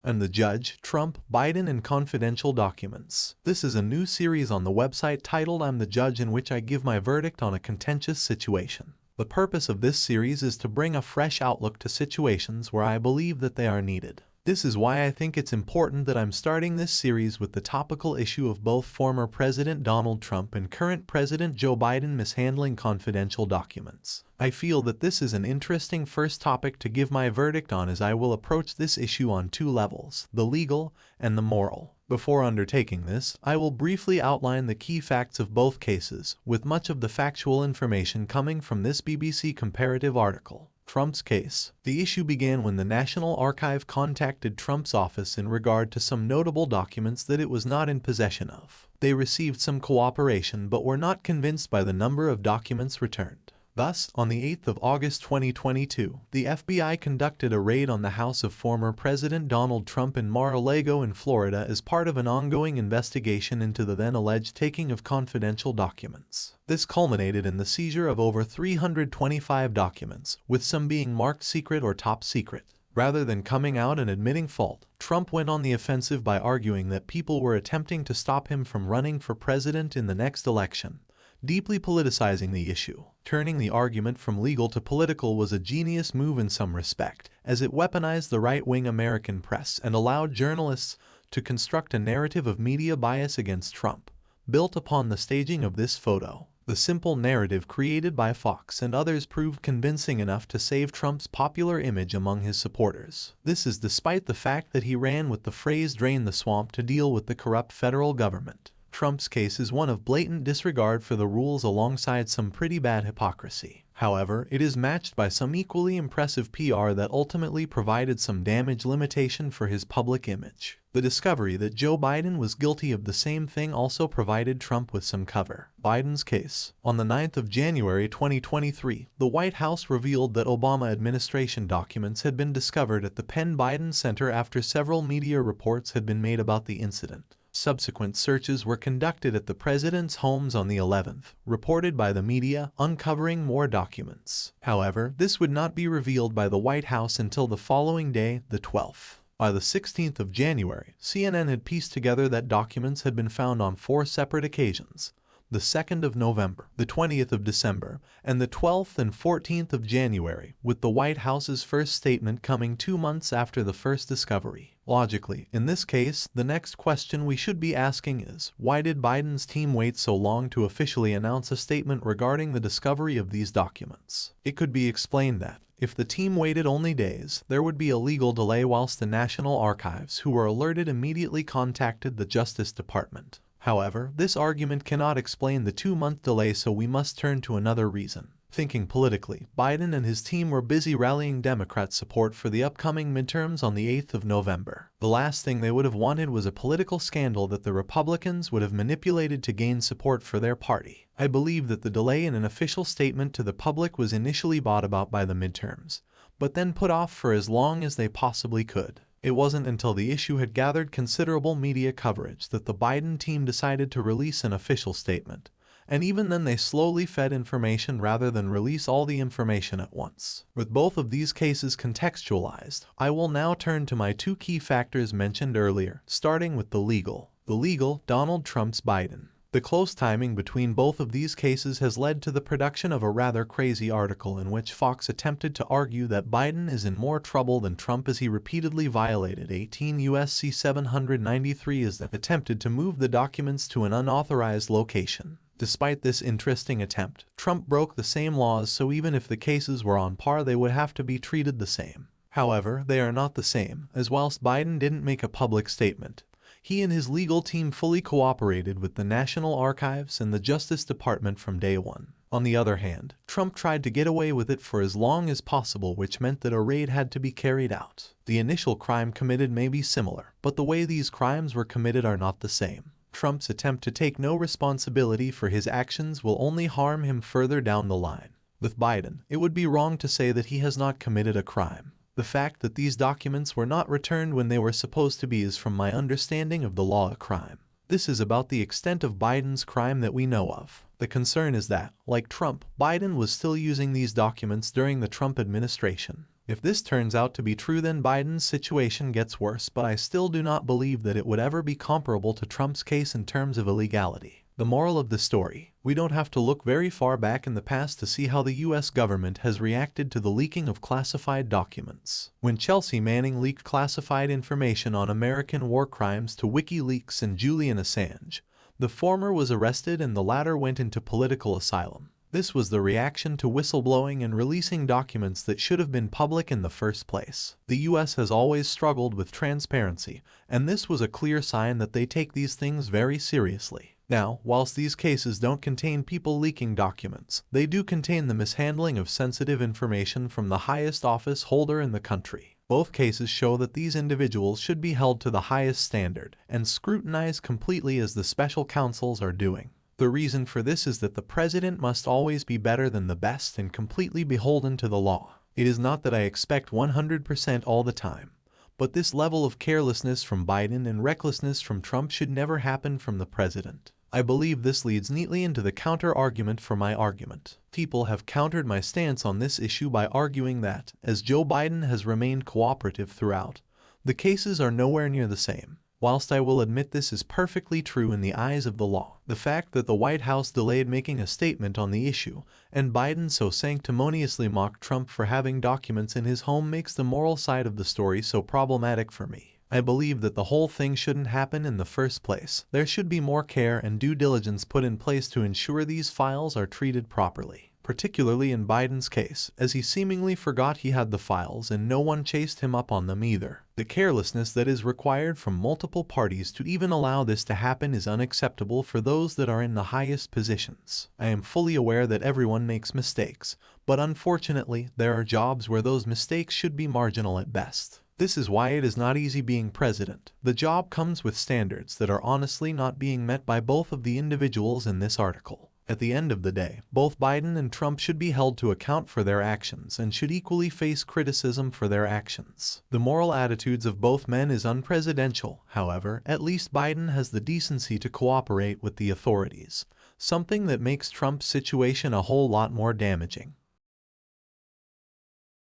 And the judge, Trump, Biden, and confidential documents. This is a new series on the website titled I'm the Judge, in which I give my verdict on a contentious situation. The purpose of this series is to bring a fresh outlook to situations where I believe that they are needed. This is why I think it's important that I'm starting this series with the topical issue of both former President Donald Trump and current President Joe Biden mishandling confidential documents. I feel that this is an interesting first topic to give my verdict on, as I will approach this issue on two levels, the legal and the moral. Before undertaking this, I will briefly outline the key facts of both cases, with much of the factual information coming from this BBC comparative article. Trump's case. The issue began when the National Archive contacted Trump's office in regard to some notable documents that it was not in possession of. They received some cooperation but were not convinced by the number of documents returned. Thus, on the 8th of August 2022, the FBI conducted a raid on the house of former President Donald Trump in Mar-a-Lago in Florida as part of an ongoing investigation into the then alleged taking of confidential documents. This culminated in the seizure of over 325 documents, with some being marked secret or top secret. Rather than coming out and admitting fault, Trump went on the offensive by arguing that people were attempting to stop him from running for president in the next election, deeply politicizing the issue. Turning the argument from legal to political was a genius move in some respect, as it weaponized the right-wing American press and allowed journalists to construct a narrative of media bias against Trump, built upon the staging of this photo. The simple narrative created by Fox and others proved convincing enough to save Trump's popular image among his supporters. This is despite the fact that he ran with the phrase "drain the swamp" to deal with the corrupt federal government. Trump's case is one of blatant disregard for the rules alongside some pretty bad hypocrisy. However, it is matched by some equally impressive PR that ultimately provided some damage limitation for his public image. The discovery that Joe Biden was guilty of the same thing also provided Trump with some cover. Biden's case. On the 9th of January 2023, the White House revealed that Obama administration documents had been discovered at the Penn Biden Center after several media reports had been made about the incident. Subsequent searches were conducted at the president's homes on the 11th, reported by the media, uncovering more documents. However, this would not be revealed by the White House until the following day, the 12th. By the 16th of January, CNN had pieced together that documents had been found on 4 separate occasions: the 2nd of November, the 20th of December, and the 12th and 14th of January, with the White House's first statement coming 2 months after the first discovery. Logically, in this case, the next question we should be asking is, why did Biden's team wait so long to officially announce a statement regarding the discovery of these documents? It could be explained that, if the team waited only days, there would be a legal delay, whilst the National Archives, who were alerted, immediately contacted the Justice Department. However, this argument cannot explain the 2-month delay, so we must turn to another reason. Thinking politically, Biden and his team were busy rallying Democrat support for the upcoming midterms on the 8th of November. The last thing they would have wanted was a political scandal that the Republicans would have manipulated to gain support for their party. I believe that the delay in an official statement to the public was initially brought about by the midterms, but then put off for as long as they possibly could. It wasn't until the issue had gathered considerable media coverage that the Biden team decided to release an official statement. And even then they slowly fed information rather than release all the information at once. With both of these cases contextualized, I will now turn to my 2 key factors mentioned earlier, starting with the legal. The legal, Donald Trump's Biden. The close timing between both of these cases has led to the production of a rather crazy article in which Fox attempted to argue that Biden is in more trouble than Trump as he repeatedly violated 18 U.S.C. 793 as they attempted to move the documents to an unauthorized location. Despite this interesting attempt, Trump broke the same laws, so even if the cases were on par, they would have to be treated the same. However, they are not the same, as whilst Biden didn't make a public statement, he and his legal team fully cooperated with the National Archives and the Justice Department from day one. On the other hand, Trump tried to get away with it for as long as possible, which meant that a raid had to be carried out. The initial crime committed may be similar, but the way these crimes were committed are not the same. Trump's attempt to take no responsibility for his actions will only harm him further down the line. With Biden, it would be wrong to say that he has not committed a crime. The fact that these documents were not returned when they were supposed to be is, from my understanding of the law, a crime. This is about the extent of Biden's crime that we know of. The concern is that, like Trump, Biden was still using these documents during the Trump administration. If this turns out to be true, then Biden's situation gets worse, but I still do not believe that it would ever be comparable to Trump's case in terms of illegality. The moral of the story: we don't have to look very far back in the past to see how the US government has reacted to the leaking of classified documents. When Chelsea Manning leaked classified information on American war crimes to WikiLeaks and Julian Assange, the former was arrested and the latter went into political asylum. This was the reaction to whistleblowing and releasing documents that should have been public in the first place. The US has always struggled with transparency, and this was a clear sign that they take these things very seriously. Now, whilst these cases don't contain people leaking documents, they do contain the mishandling of sensitive information from the highest office holder in the country. Both cases show that these individuals should be held to the highest standard and scrutinized completely, as the special counsels are doing. The reason for this is that the president must always be better than the best and completely beholden to the law. It is not that I expect 100% all the time, but this level of carelessness from Biden and recklessness from Trump should never happen from the president. I believe this leads neatly into the counter-argument for my argument. People have countered my stance on this issue by arguing that, as Joe Biden has remained cooperative throughout, the cases are nowhere near the same. Whilst I will admit this is perfectly true in the eyes of the law, the fact that the White House delayed making a statement on the issue, and Biden so sanctimoniously mocked Trump for having documents in his home, makes the moral side of the story so problematic for me. I believe that the whole thing shouldn't happen in the first place. There should be more care and due diligence put in place to ensure these files are treated properly, particularly in Biden's case, as he seemingly forgot he had the files and no one chased him up on them either. The carelessness that is required from multiple parties to even allow this to happen is unacceptable for those that are in the highest positions. I am fully aware that everyone makes mistakes, but unfortunately, there are jobs where those mistakes should be marginal at best. This is why it is not easy being president. The job comes with standards that are honestly not being met by both of the individuals in this article. At the end of the day, both Biden and Trump should be held to account for their actions and should equally face criticism for their actions. The moral attitudes of both men is unpresidential. However, at least Biden has the decency to cooperate with the authorities, something that makes Trump's situation a whole lot more damaging.